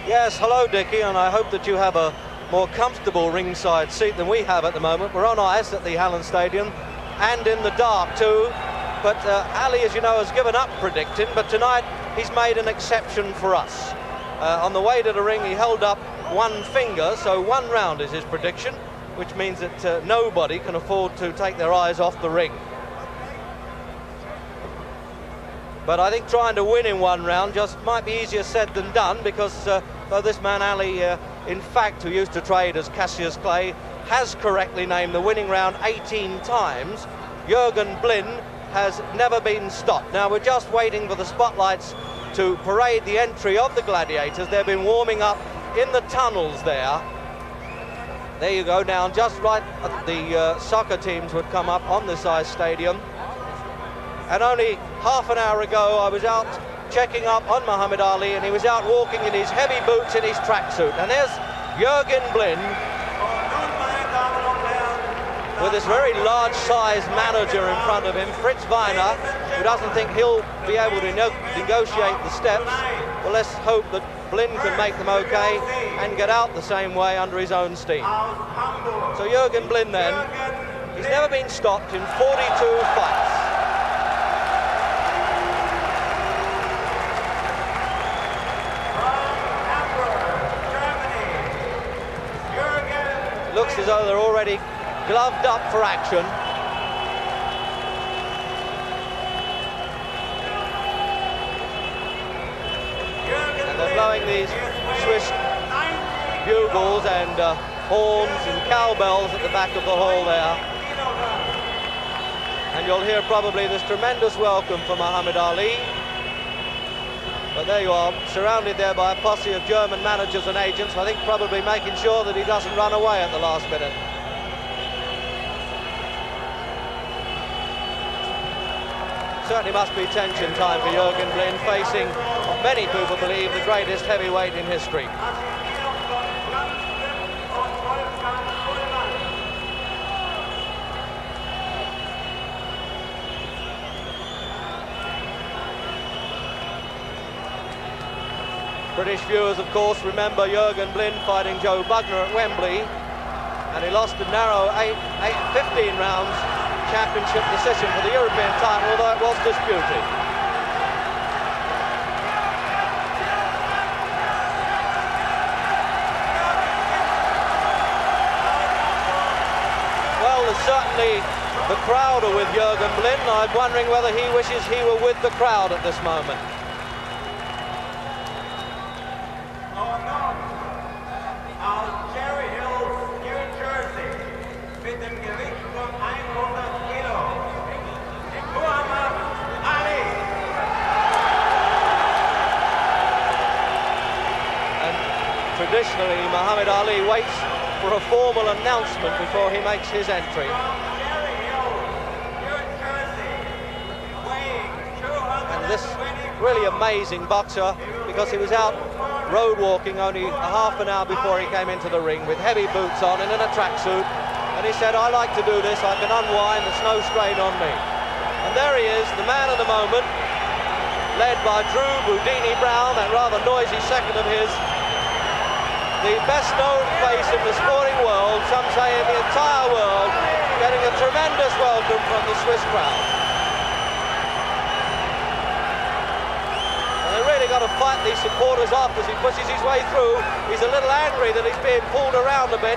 Yes, hello Dickie, and I hope that you have a more comfortable ringside seat than we have at the moment. We're on ice at the Hallen Stadium and in the dark too, but Ali, as you know, has given up predicting, but tonight he's made an exception for us. On the way to the ring he held up one finger, so 1 round is his prediction, which means that nobody can afford to take their eyes off the ring. But I think trying to win in 1 round just might be easier said than done, because though this man Ali, in fact, who used to trade as Cassius Clay, has correctly named the winning round 18 times, Jürgen Blin has never been stopped. Now we're just waiting for the spotlights to parade the entry of the gladiators. They've been warming up in the tunnels there. There you go, down just right at the soccer teams would come up on this ice stadium. And only half an hour ago I was out checking up on Muhammad Ali, and he was out walking in his heavy boots in his tracksuit. And there's Jürgen Blin with this very large-sized manager in front of him, Fritz Weiner, who doesn't think he'll be able to negotiate the steps. Well, let's hope that Blin can make them okay and get out the same way under his own steam. So Jürgen Blin then, he's never been stopped in 42 fights. Looks as though they're already gloved up for action. And they're blowing these Swiss bugles and horns and cowbells at the back of the hall there. And you'll hear probably this tremendous welcome for Muhammad Ali. But there you are, surrounded there by a posse of German managers and agents, I think probably making sure that he doesn't run away at the last minute. Certainly must be tension time for Jürgen Blin, facing what many people believe the greatest heavyweight in history. British viewers, of course, remember Jürgen Blin fighting Joe Bugner at Wembley, and he lost a narrow 15 rounds championship decision for the European title, although it was disputed. Well, certainly the crowd are with Jürgen Blin. I'm wondering whether he wishes he were with the crowd at this moment. Traditionally, Muhammad Ali waits for a formal announcement before he makes his entry. And this really amazing boxer, because he was out road walking only a half an hour before he came into the ring with heavy boots on and in a tracksuit, and he said, I like to do this, I can unwind, there's no strain on me. And there he is, the man of the moment, led by Drew Boudini Brown, that rather noisy second of his. The best-known face in the sporting world, some say in the entire world, getting a tremendous welcome from the Swiss crowd. And they really got to fight these supporters off as he pushes his way through. He's a little angry that he's being pulled around a bit.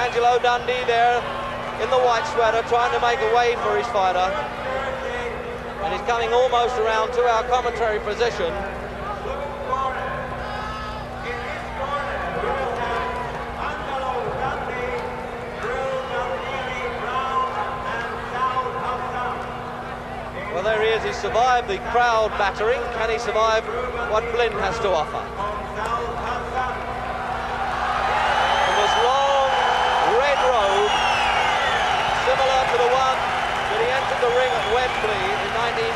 Angelo Dundee there in the white sweater, trying to make a way for his fighter. And he's coming almost around to our commentary position. Well, there he is. He survived the crowd battering. Can he survive what Blin has to offer? And this long red robe, similar to the one that he entered the ring at Wembley in 1963,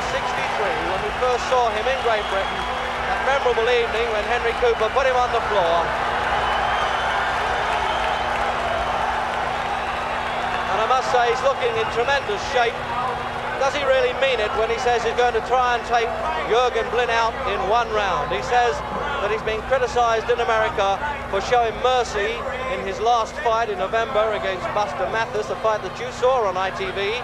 when we first saw him in Great Britain, that memorable evening when Henry Cooper put him on the floor. And I must say, he's looking in tremendous shape. Does he really mean it when he says he's going to try and take Jürgen Blin out in 1 round. He says that he's been criticised in America for showing mercy in his last fight in November against Buster Mathis, a fight that you saw on ITV,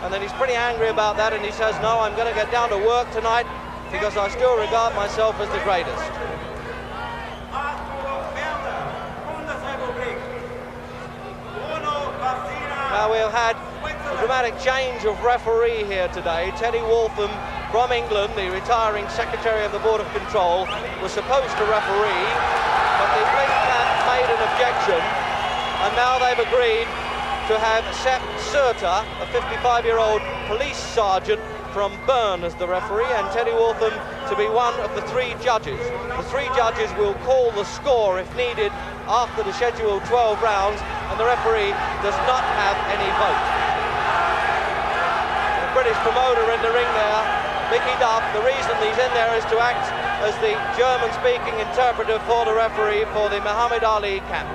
and then he's pretty angry about that, and he says, no, I'm going to get down to work tonight because I still regard myself as the greatest. Now we've had a dramatic change of referee here today. Teddy Waltham from England, the retiring Secretary of the Board of Control, was supposed to referee, but the Blin camp made an objection, and now they've agreed to have Sepp Surta, a 55-year-old police sergeant from Bern, as the referee, and Teddy Waltham to be one of the 3 judges. The 3 judges will call the score if needed after the scheduled 12 rounds, and the referee does not have any vote. The British promoter in the ring there, Mickey Duff, the reason he's in there is to act as the German-speaking interpreter for the referee for the Muhammad Ali camp.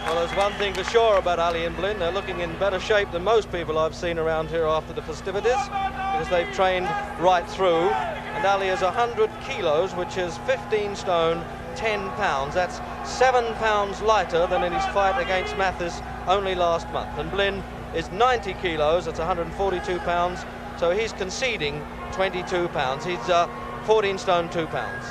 Well, there's one thing for sure about Ali and Blin. They're looking in better shape than most people I've seen around here after the festivities, because they've trained right through. And Ali is 100 kilos, which is 15 stone, 10 pounds. That's 7 pounds lighter than in his fight against Mathis only last month. And Blin is 90 kilos, that's 142 pounds, so he's conceding 22 pounds. He's 14 stone, 2 pounds.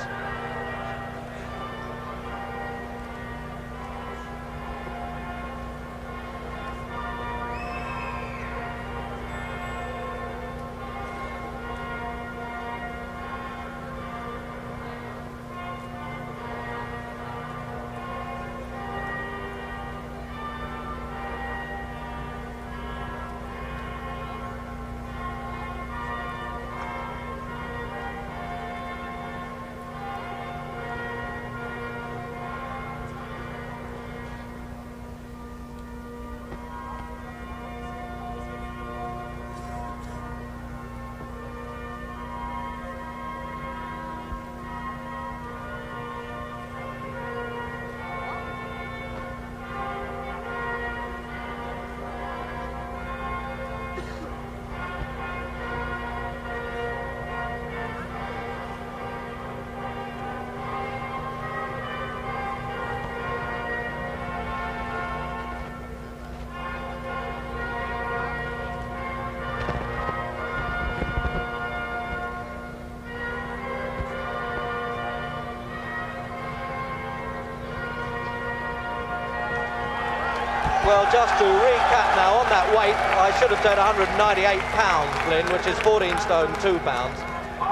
Well, just to recap now, on that weight, I should have said 198 pounds, Blin, which is 14 stone, 2 pounds.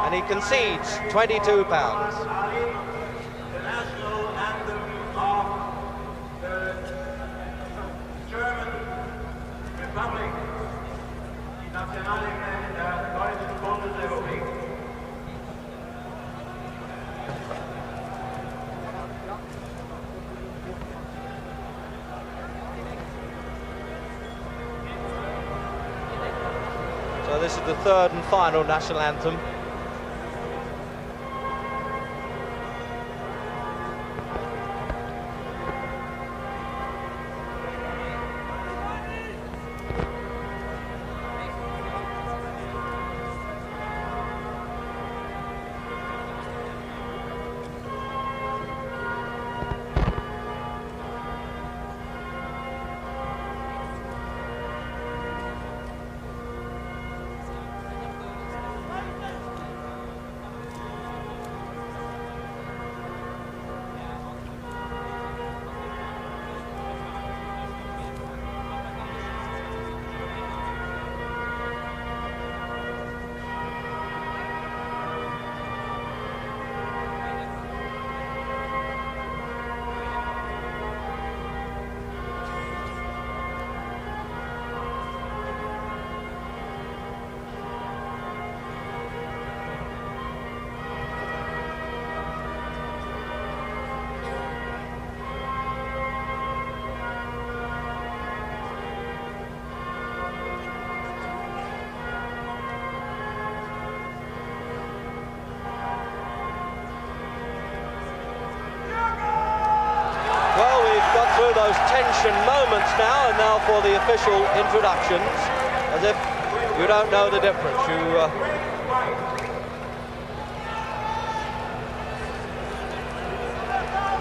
And he concedes 22 pounds. The national anthem of the German Republic, die Nationalhymne der Deutschen Bundesrepublik. So this is the third and final national anthem. those tension moments now, and now for the official introductions, as if you don't know the difference.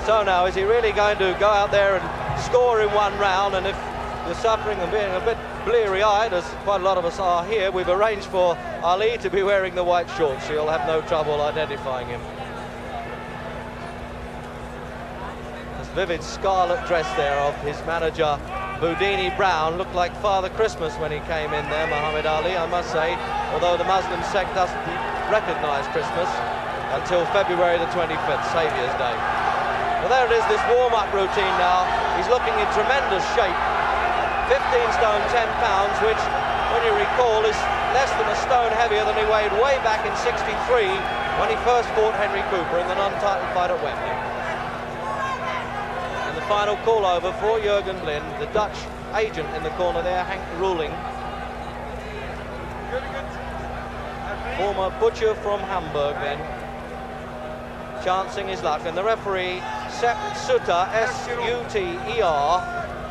So now, is he really going to go out there and score in one round? And if you're suffering and being a bit bleary-eyed, as quite a lot of us are here, we've arranged for Ali to be wearing the white shorts, so you'll have no trouble identifying him. This vivid scarlet dress there of his manager, Boudini Brown, looked like Father Christmas when he came in there, Muhammad Ali, I must say, although the Muslim sect doesn't recognise Christmas until February the 25th, Saviour's Day. Well, there it is, this warm-up routine now. He's looking in tremendous shape. 15 stone, 10 pounds, which, when you recall, is less than a stone heavier than he weighed way back in '63 when he first fought Henry Cooper in the non-title fight at Wembley. And the final call over for Jürgen Blin, the Dutch agent in the corner there, Hank Ruling. Former butcher from Hamburg then, chancing his luck. And the referee, Sepp Sutter, S-U-T-E-R,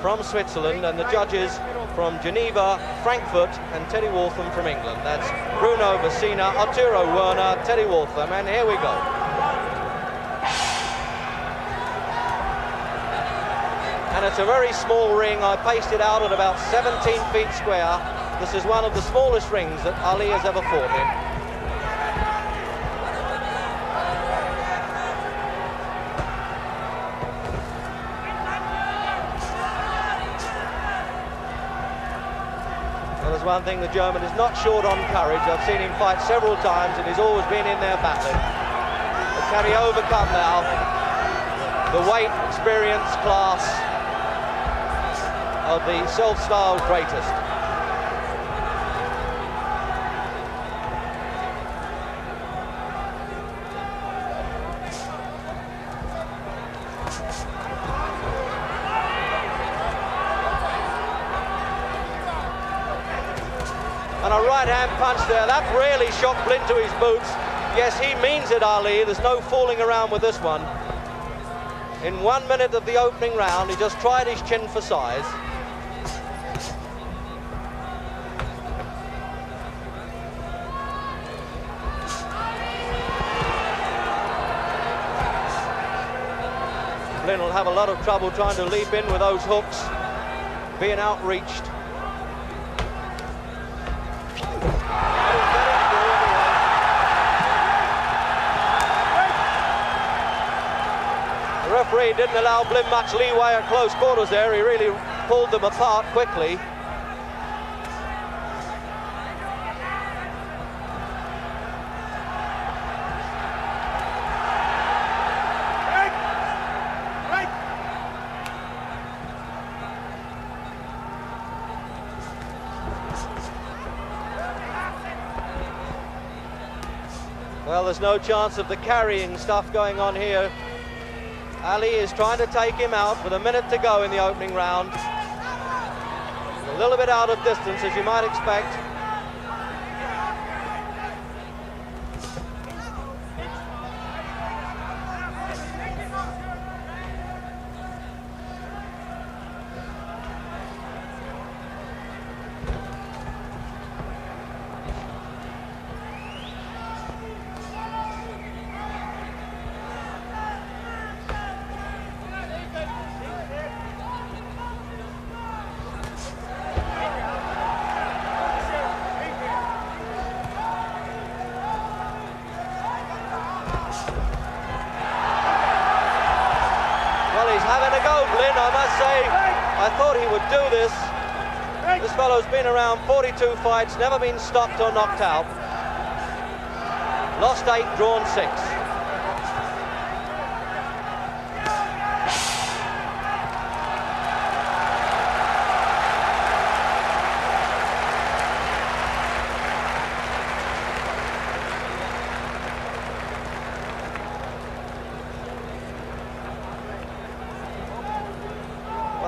from Switzerland, and the judges from Geneva, Frankfurt, and Teddy Waltham from England. That's Bruno Vecina, Arturo Werner, Teddy Waltham, and here we go. And it's a very small ring. I paced it out at about 17 feet square. This is one of the smallest rings that Ali has ever fought in. There's one thing, the German is not short on courage. I've seen him fight several times and he's always been in there battling. But can he overcome now the weight, experience, class of the self-styled greatest? And a right-hand punch there, that really shocked Blin to his boots. Yes, he means it, Ali. There's no fooling around with this one. In 1 minute of the opening round, he just tried his chin for size. Blin will have a lot of trouble trying to leap in with those hooks, being outreached. The referee didn't allow Blin much leeway at close quarters there. He really pulled them apart quickly. Well, there's no chance of the carrying stuff going on here. Ali is trying to take him out with a minute to go in the opening round. A little bit out of distance, as you might expect. Well, he's having a go, Blin, I must say. I thought he would do this. This fellow's been around 42 fights, never been stopped or knocked out. Lost 8, drawn 6.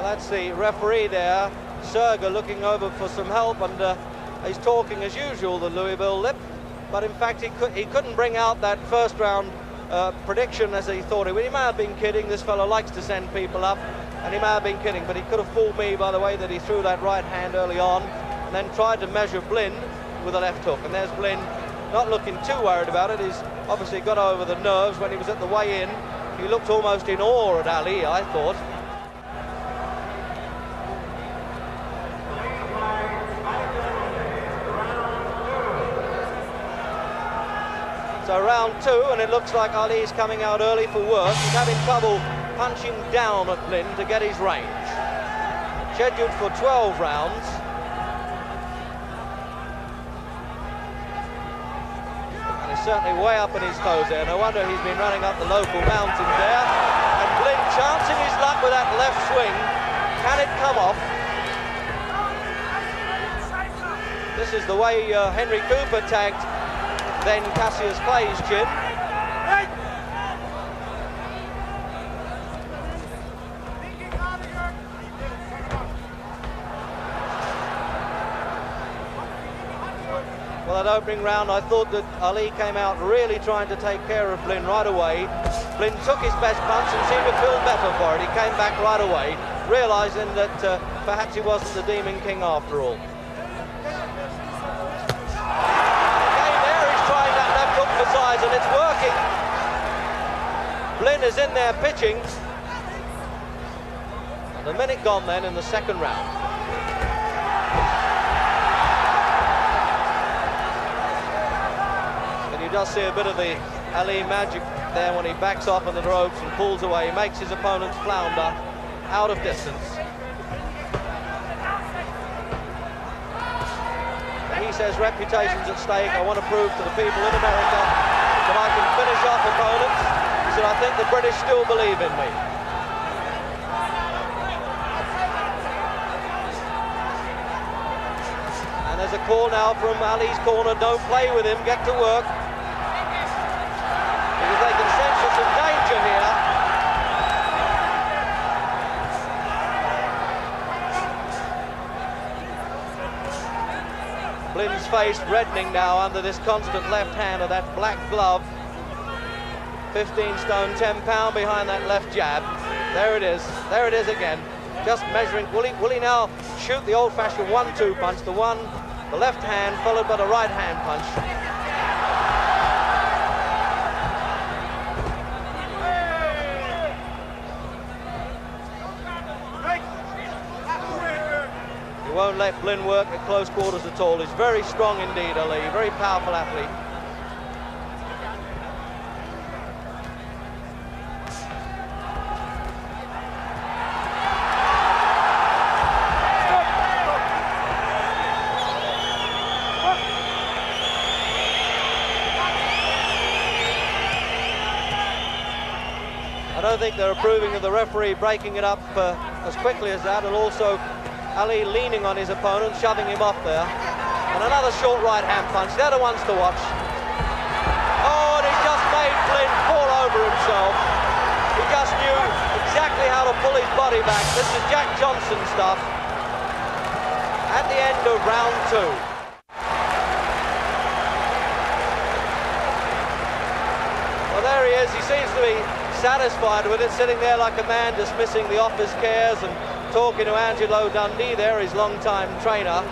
That's the referee there, Serger, looking over for some help, and he's talking as usual, the Louisville lip, but in fact he couldn't bring out that first round prediction as he thought he would. He may have been kidding. This fellow likes to send people up, and he may have been kidding, but he could have fooled me by the way that he threw that right hand early on and then tried to measure Blin with a left hook. And there's Blin, not looking too worried about it. He's obviously got over the nerves when he was at the weigh-in. He looked almost in awe at Ali, I thought. So round 2, and it looks like Ali's coming out early for work. He's having trouble punching down at Blin to get his range. Scheduled for 12 rounds. And he's certainly way up on his toes there. No wonder he's been running up the local mountains there. And Blin chancing his luck with that left swing. Can it come off? This is the way Henry Cooper tagged then Cassius Clay's chin. Well, that opening round, I thought that Ali came out really trying to take care of Blin right away. Blin took his best punch and seemed to feel better for it. He came back right away, realising that perhaps he wasn't the Demon King after all. And it's working. Blin is in there pitching. And a minute gone then in the second round. And you just see a bit of the Ali magic there when he backs off on the ropes and pulls away. He makes his opponents flounder out of distance. He says reputation's at stake. I want to prove to the people in America that I can finish off opponents. He said, I think the British still believe in me. And there's a call now from Ali's corner, don't play with him, get to work. Because they can sense there's some danger here. Blin's face reddening now under this constant left hand of that black glove. 15 stone, 10 pound behind that left jab. There it is again. Just measuring. Will he now shoot the old-fashioned 1-2 punch? The left hand followed by the right hand punch. Won't let Blin work at close quarters at all. He's very strong indeed, Ali, very powerful athlete. I don't think they're approving of the referee breaking it up as quickly as that, and also Ali leaning on his opponent, shoving him off there. And another short right-hand punch. They're the ones to watch. Oh, and he just made Blin fall over himself. He just knew exactly how to pull his body back. This is Jack Johnson stuff. At the end of round 2. Well, there he is. He seems to be satisfied with it, sitting there like a man dismissing the office cares and talking to Angelo Dundee there, his long-time trainer.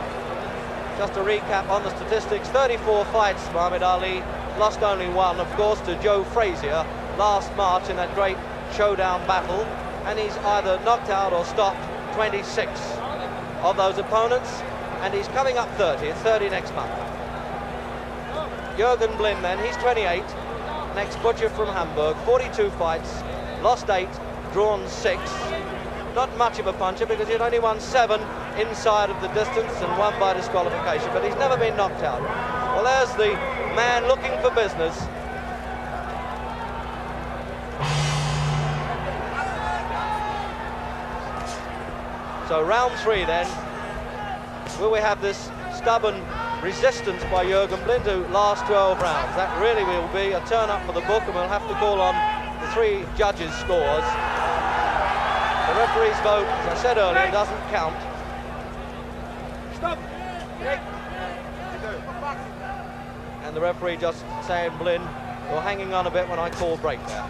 Just to recap on the statistics, 34 fights, Muhammad Ali, lost only 1, of course, to Joe Frazier last March in that great showdown battle, and he's either knocked out or stopped 26 of those opponents, and he's coming up 30. It's 30 next month. Jürgen Blin then, he's 28, next butcher from Hamburg, 42 fights, lost 8, drawn 6. Not much of a puncher because he'd only won 7 inside of the distance and 1 by disqualification, but he's never been knocked out. Well, there's the man looking for business. So round 3 then. Will we have this stubborn resistance by Jürgen Blin to last 12 rounds? That really will be a turn up for the book, and we'll have to call on the 3 judges' scores. The referee's vote, as I said earlier, doesn't count. Stop. And the referee just saying, Blin, you're hanging on a bit when I call break there.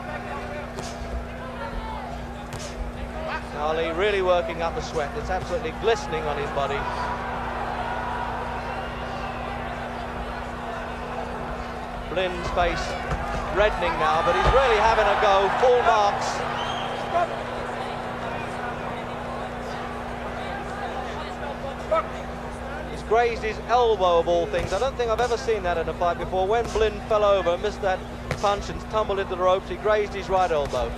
Ali really working up the sweat. It's absolutely glistening on his body. Blin's face reddening now, but he's really having a go. Full marks. He's grazed his elbow of all things. I don't think I've ever seen that in a fight before. When Blin fell over, missed that punch and tumbled into the ropes, he grazed his right elbow.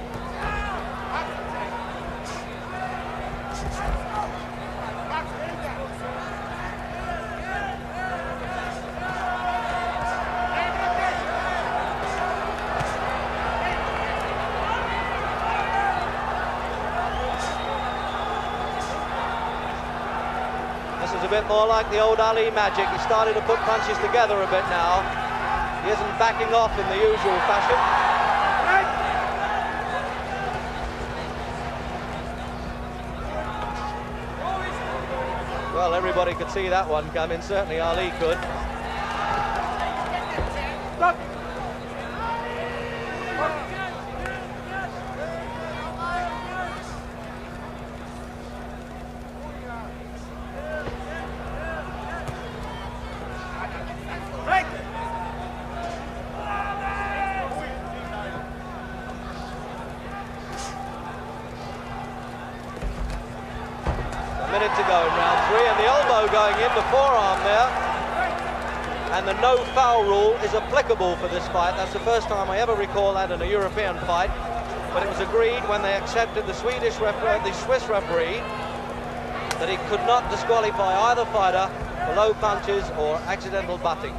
This is a bit more like the old Ali magic. He's starting to put punches together a bit now. He isn't backing off in the usual fashion. Well, everybody could see that one coming. Certainly Ali could. Minute to go in round 3, and the elbow going in, the forearm there. And the no foul rule is applicable for this fight. That's the first time I ever recall that in a European fight. But it was agreed when they accepted the Swiss referee that he could not disqualify either fighter for low punches or accidental butting.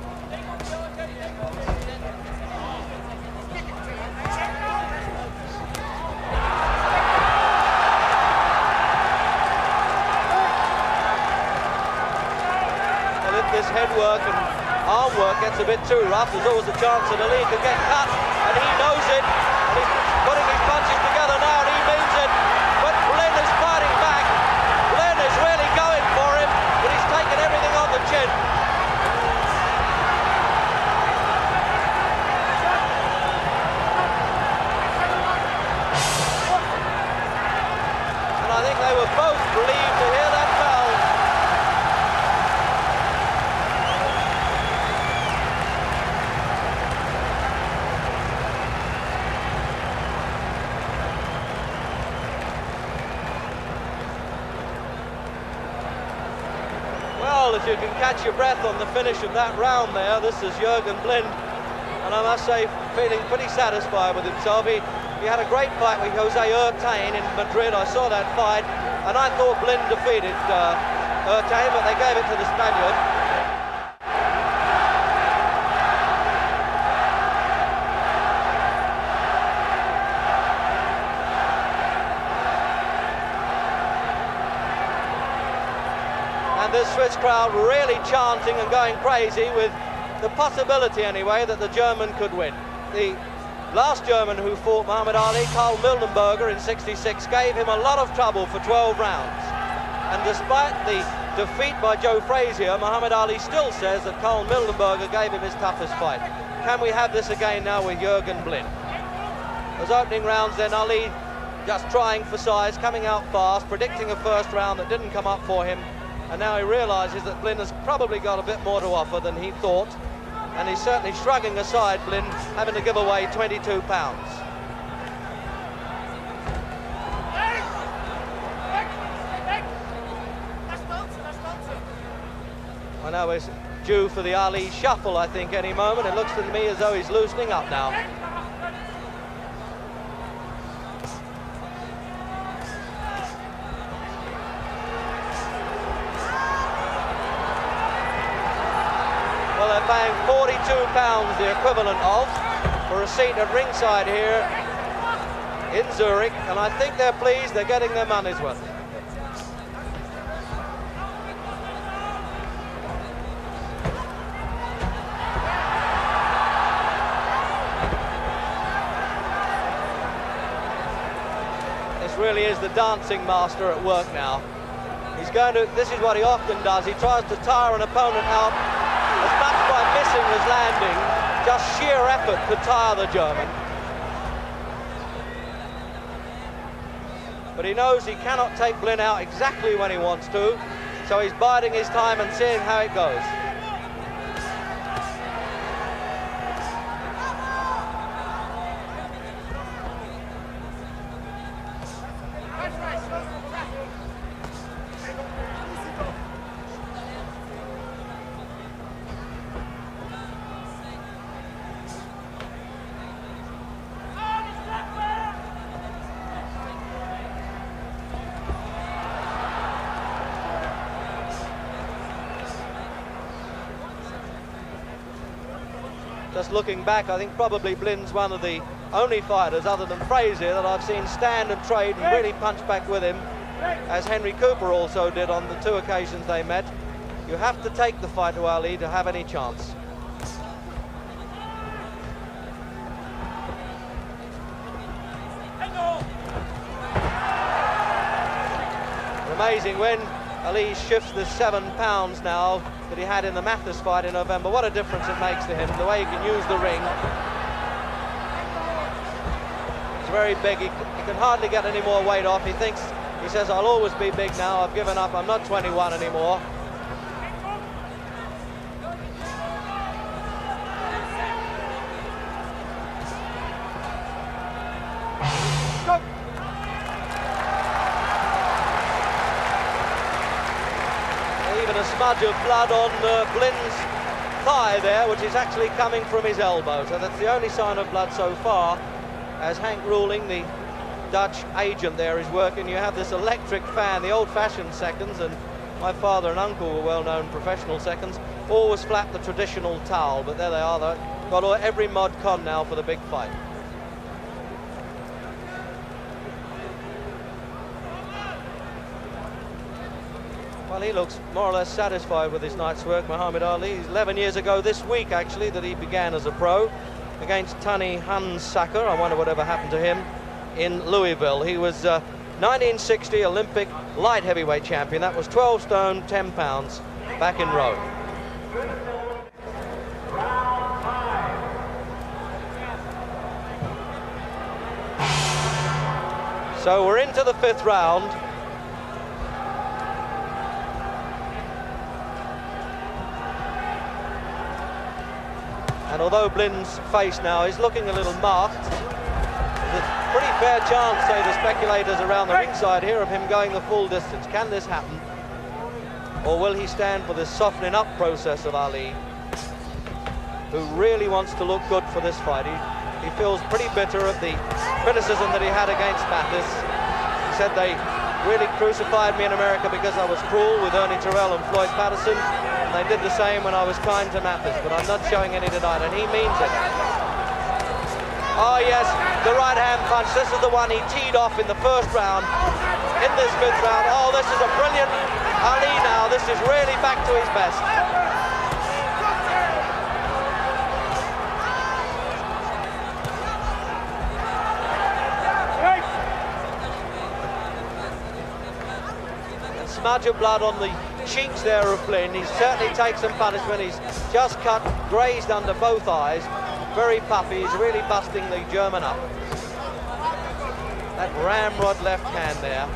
This head work and arm work gets a bit too rough. There's always a chance that Ali could get cut, and he knows it, and he's putting his punches together now, and he means it. But Blin is fighting back. Blin is really going for him, but he's taken everything on the chin. And I think they were both relieved to hear that bell. Well, if you can catch your breath on the finish of that round there, this is Jürgen Blin, and I must say, feeling pretty satisfied with himself. He had a great fight with Jose Urtain in Madrid. I saw that fight, and I thought Blin defeated Urtain, but they gave it to the Spaniard. And this Swiss crowd really chanting and going crazy with the possibility, anyway, that the German could win. The last German who fought Muhammad Ali, Karl Mildenberger, in '66, gave him a lot of trouble for 12 rounds. And despite the defeat by Joe Frazier, Muhammad Ali still says that Karl Mildenberger gave him his toughest fight. Can we have this again now with Jürgen Blin? Those opening rounds then, Ali just trying for size, coming out fast, predicting a first round that didn't come up for him. And now he realises that Blin has probably got a bit more to offer than he thought. And he's certainly shrugging aside Blin, having to give away 22 pounds. I know he's due for the Ali shuffle, I think, any moment. It looks to me as though he's loosening up now. Well, they're paying £42, the equivalent of, for a seat at ringside here in Zurich, and I think they're pleased they're getting their money's worth. This really is the dancing master at work now. He's going to, this is what he often does, he tries to tire an opponent out as much by missing as landing. Just sheer effort could tire the German. but he knows he cannot take Blin out exactly when he wants to, so he's biding his time and seeing how it goes. Just looking back, I think probably Blin's one of the only fighters other than Frazier that I've seen stand and trade and really punch back with him, as Henry Cooper also did on the 2 occasions they met. You have to take the fight to Ali to have any chance. Amazing when Ali shifts the 7 pounds now that he had in the Mathis fight in November. What a difference it makes to him, the way he can use the ring. It's very big. He can hardly get any more weight off. He says, I'll always be big now. I've given up. I'm not 21 anymore. A smudge of blood on Blin's thigh there, which is actually coming from his elbow, so that's the only sign of blood so far, as Hank Ruling, the Dutch agent there, is working. You have this electric fan, the old-fashioned seconds, and my father and uncle were well-known professional seconds, always flap the traditional towel, but there they are, they've got every mod con now for the big fight. Well, he looks more or less satisfied with his night's work, Muhammad Ali. 11 years ago this week, actually, that he began as a pro against Tani Hansacker. I wonder whatever happened to him in Louisville. He was 1960 Olympic light heavyweight champion. That was 12 stone, 10 pounds back in Rome. So we're into the 5th round. And although Blin's face now is looking a little marked, there's a pretty fair chance, say the speculators around the ringside here, of him going the full distance. Can this happen? Or will he stand for this softening up process of Ali, who really wants to look good for this fight? He feels pretty bitter of the criticism that he had against Mathis. He said they really crucified me in America because I was cruel with Ernie Terrell and Floyd Patterson. And they did the same when I was kind to Mathis, but I'm not showing any tonight, and he means it. Oh yes, the right hand punch. This is the one he teed off in the 1st round. In this 5th round, oh, this is a brilliant Ali now. This is really back to his best. And smudge of blood on the cheeks there of Blin. He certainly takes some punishment. He's just cut, grazed under both eyes. Very puffy. He's really busting the German up. That ramrod left hand there.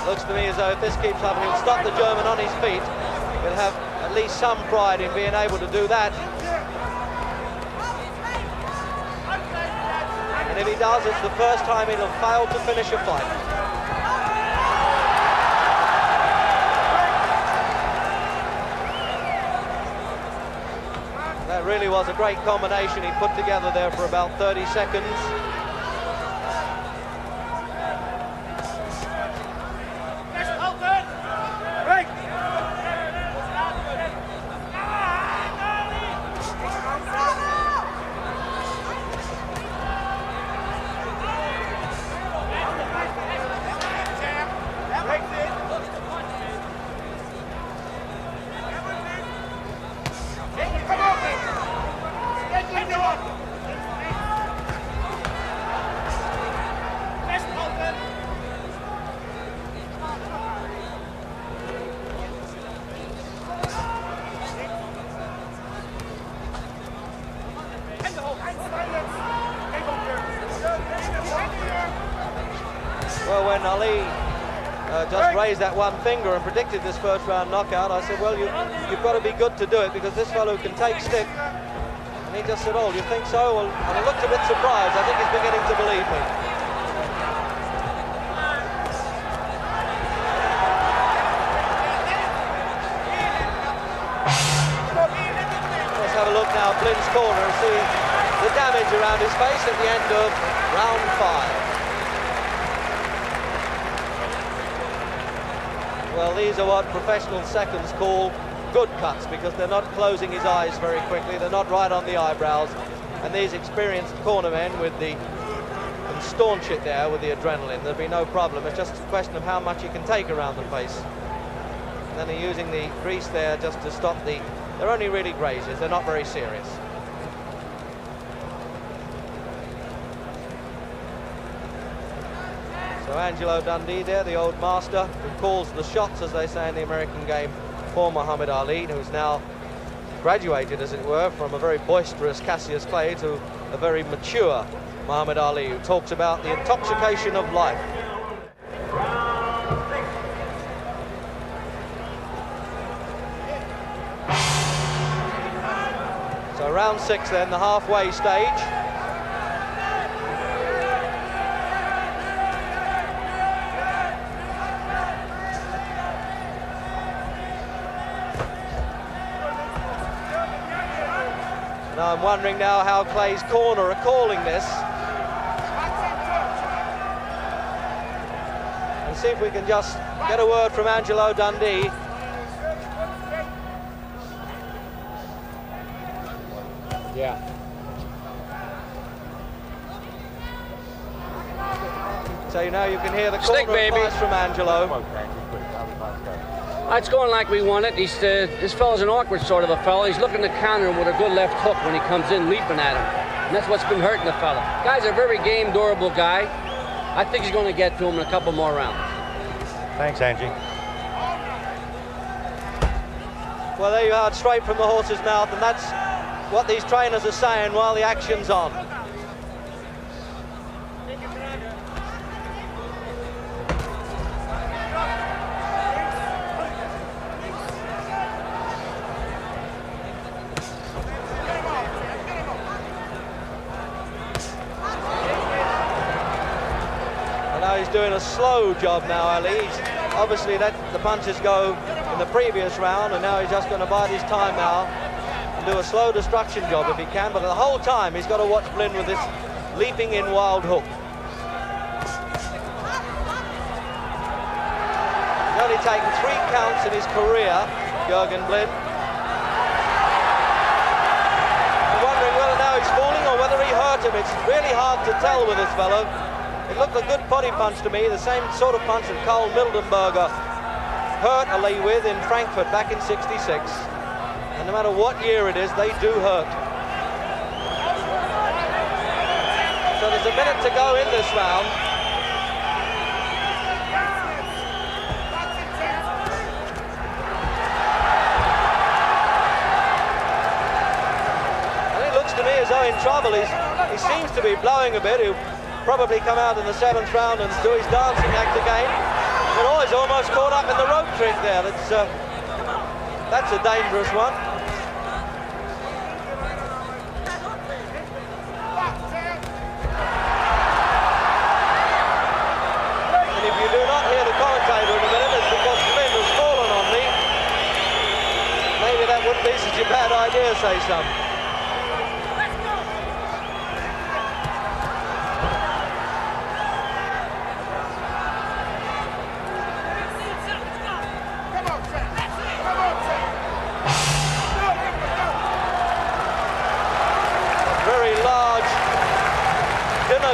Looks to me as though if this keeps up, he'll stop the German on his feet. He'll have at least some pride in being able to do that. And if he does, it's the first time he'll have failed to finish a fight. That really was a great combination he put together there for about 30 seconds. just raised that one finger and predicted this first round knockout. I said, well, you've got to be good to do it, because this fellow can take stick. And he just said, oh, you think so? Well, and I looked a bit surprised. I think he's beginning to believe me. Let's have a look now at Blin's corner and see the damage around his face at the end of round 5. Well, these are what professional seconds call good cuts, because they're not closing his eyes very quickly, they're not right on the eyebrows, and these experienced cornermen can staunch it there with the adrenaline. There'll be no problem. It's just a question of how much you can take around the face. And then they're using the grease there just to stop they're only really grazes, they're not very serious. So Angelo Dundee there, the old master, who calls the shots, as they say in the American game, for Muhammad Ali, who's now graduated, as it were, from a very boisterous Cassius Clay to a very mature Muhammad Ali, who talks about the intoxication of life. So round 6 then, the halfway stage. Now I'm wondering now how Clay's corner are calling this. And see if we can just get a word from Angelo Dundee. Yeah. So now you can hear the corner advice from Angelo. It's going like we want it. This fella's an awkward sort of a fella. He's looking to counter him with a good left hook when he comes in leaping at him. And that's what's been hurting the fella. Guy's a very game, durable guy. I think he's going to get to him in a couple more rounds. Thanks, Angie. Well, there you are, straight from the horse's mouth, and that's what these trainers are saying while the action's on. Doing a slow job now, Ali. Obviously let the punches go in the previous round, and now he's just going to bide his time now and do a slow destruction job if he can, but the whole time he's got to watch Blin with this leaping in wild hook. He's only taken 3 counts in his career, Jürgen Blin. I'm wondering whether now he's falling or whether he hurt him. It's really hard to tell with this fellow. It looked a good body punch to me, the same sort of punch that Carl Mildenberger hurt Ali with in Frankfurt back in '66. And no matter what year it is, they do hurt. So there's a minute to go in this round. And it looks to me as though in trouble. He seems to be blowing a bit. He'll probably come out in the 7th round and do his dancing act again. But oh, he's almost caught up in the rope trick there. That's a dangerous one. And if you do not hear the commentator in a minute, it's because Blin has fallen on me. Maybe that wouldn't be such a bad idea, say some.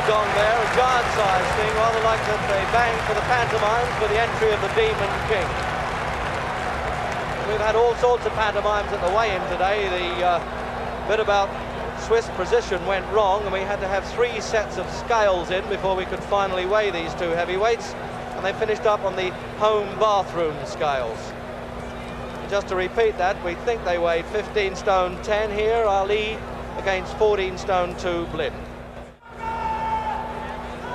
Gong there, a giant-sized thing, rather like that they bang for the pantomimes for the entry of the Demon King. We've had all sorts of pantomimes at the weigh-in today. The bit about Swiss precision went wrong, and we had to have 3 sets of scales in before we could finally weigh these 2 heavyweights, and they finished up on the home bathroom scales. And just to repeat that, we think they weighed 15 stone 10 here, Ali against 14 stone 2 Blin.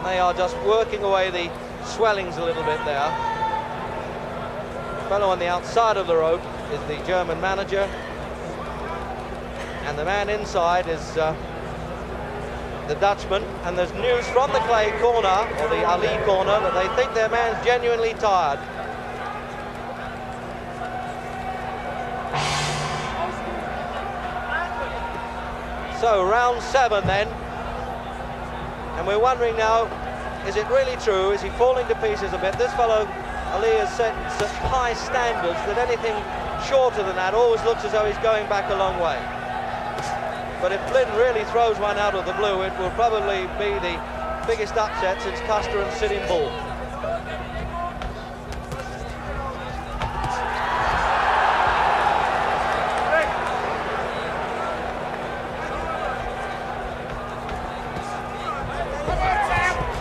They are just working away the swellings a little bit there. fellow on the outside of the rope is the German manager, and the man inside is the Dutchman. And there's news from the Clay corner, or the Ali corner, that they think their man's genuinely tired. So round 7 then, and we're wondering now, is it really true? Is he falling to pieces a bit? This fellow Ali has set such high standards that anything shorter than that always looks as though he's going back a long way. But if Blin really throws one out of the blue, it will probably be the biggest upset since Custer and Sitting Bull.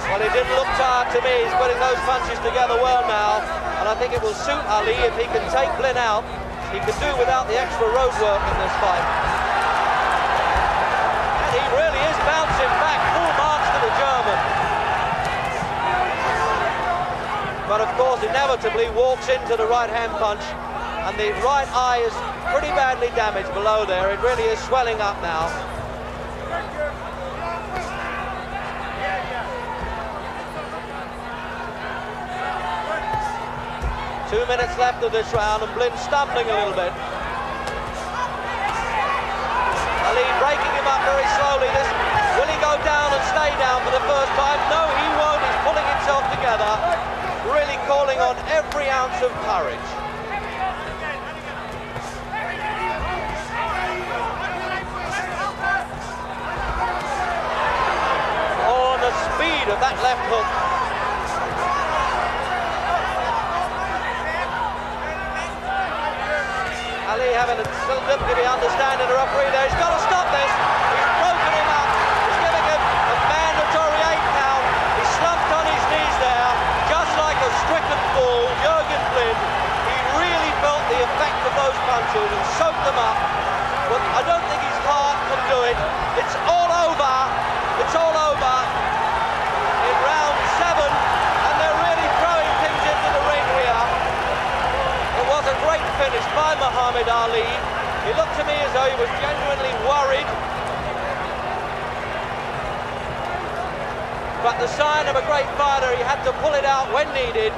Well, he didn't look tired to me. He's putting those punches together well now, and I think it will suit Ali if he can take Blin out. He can do without the extra road work in this fight. And he really is bouncing back, full march to the German. But of course, inevitably walks into the right-hand punch, and the right eye is pretty badly damaged below there. It really is swelling up now. 2 minutes left of this round, and Blin stumbling a little bit. Ali breaking him up very slowly. Will he go down and stay down for the first time? No, he won't. He's pulling himself together, really calling on every ounce of courage. Oh, and the speed of that left hook. Ali having a little difficulty understanding the referee there. He's got to stop this. He's broken him up. He's giving him a mandatory 8 count. He's slumped on his knees there, just like a stricken bull. Jürgen Blin, he really felt the effect of those punches and soaked them up. But I don't think his heart can do it. It's all over. It's all over in round 7, and they're really throwing things into the ring here. It was a great finish by Muhammad Ali. He looked to me as though he was genuinely worried. But the sign of a great fighter, he had to pull it out when needed,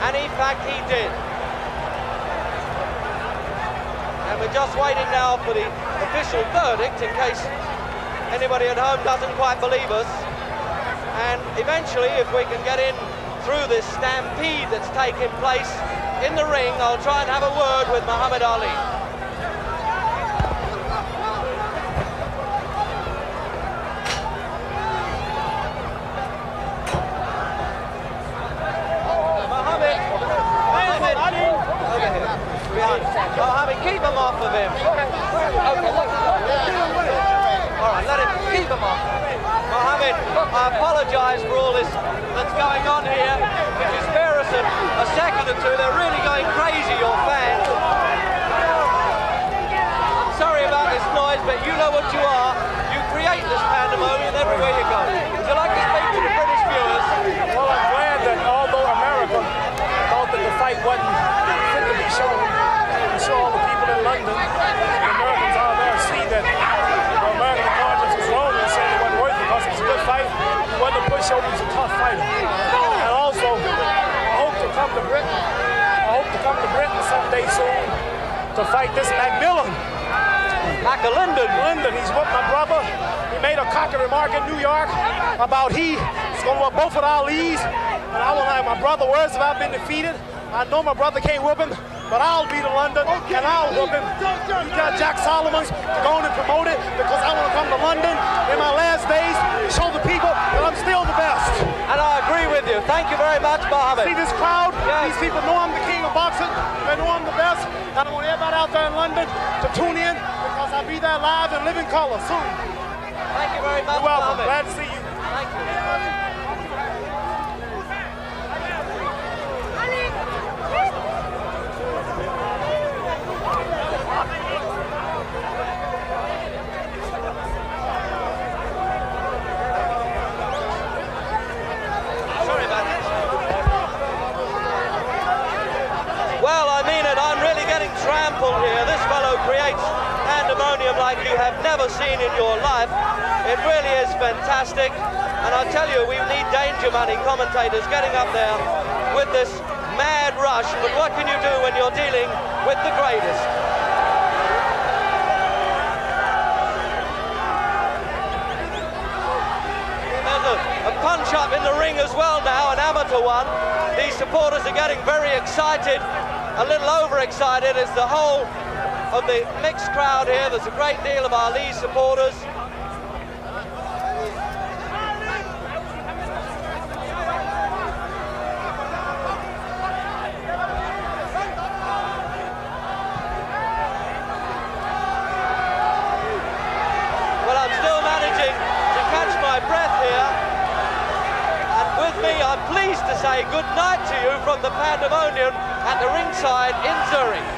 and in fact he did. And we're just waiting now for the official verdict in case anybody at home doesn't quite believe us. And eventually, if we can get in through this stampede that's taking place in the ring, I'll try and have a word with Muhammad Ali. Mohammed, over here. Mohammed, keep him off of him. All right, let him keep him off. Mohammed, I apologise for all this that's going on here. If you spare us a second or two, they're really going crazy, your fans. I'm sorry about this noise, but you know what you are. You create this pandemonium everywhere you go. Would you like to speak to the British viewers? Well, I'm glad that although America thought that the fight wasn't fit to be shown, we saw all the people in London, the Americans out there see that the American audience was wrong and saying it wasn't worth it because it's a good fight. It wasn't a pushover, it was a tough fighter. And also, I hope to come to Britain someday soon to fight this Macmillan. Linden, he's with my brother. He made a cocky remark in New York about he's going to whip both of Ali's. And I will have my brother words if I've been defeated. I know my brother can't whip him, but I'll beat him London and I'll whip him. You got Jack Solomon's to go on and promote it because I want to come to London in my last days to show the people that I'm still the best. And I agree with you. Thank you very much, Mohammed. See this crowd? Yes. These people know I'm the king of boxing. They know I'm the best. And I want everybody out there in London to tune in because I'll be there live in living color soon. Thank you very much, You're welcome. Mohammed. Glad to see you. Thank you. Well, I mean, getting trampled here. This fellow creates pandemonium like you have never seen in your life. It really is fantastic. And I tell you, we need danger money commentators getting up there with this mad rush. But what can you do when you're dealing with the greatest? A punch-up in the ring as well now, an amateur one. These supporters are getting very excited, a little overexcited as the whole of the mixed crowd here. There's a great deal of Ali supporters. Well, I'm still managing to catch my breath here. With me, I'm pleased to say good night to you from the pandemonium at the ringside in Zurich.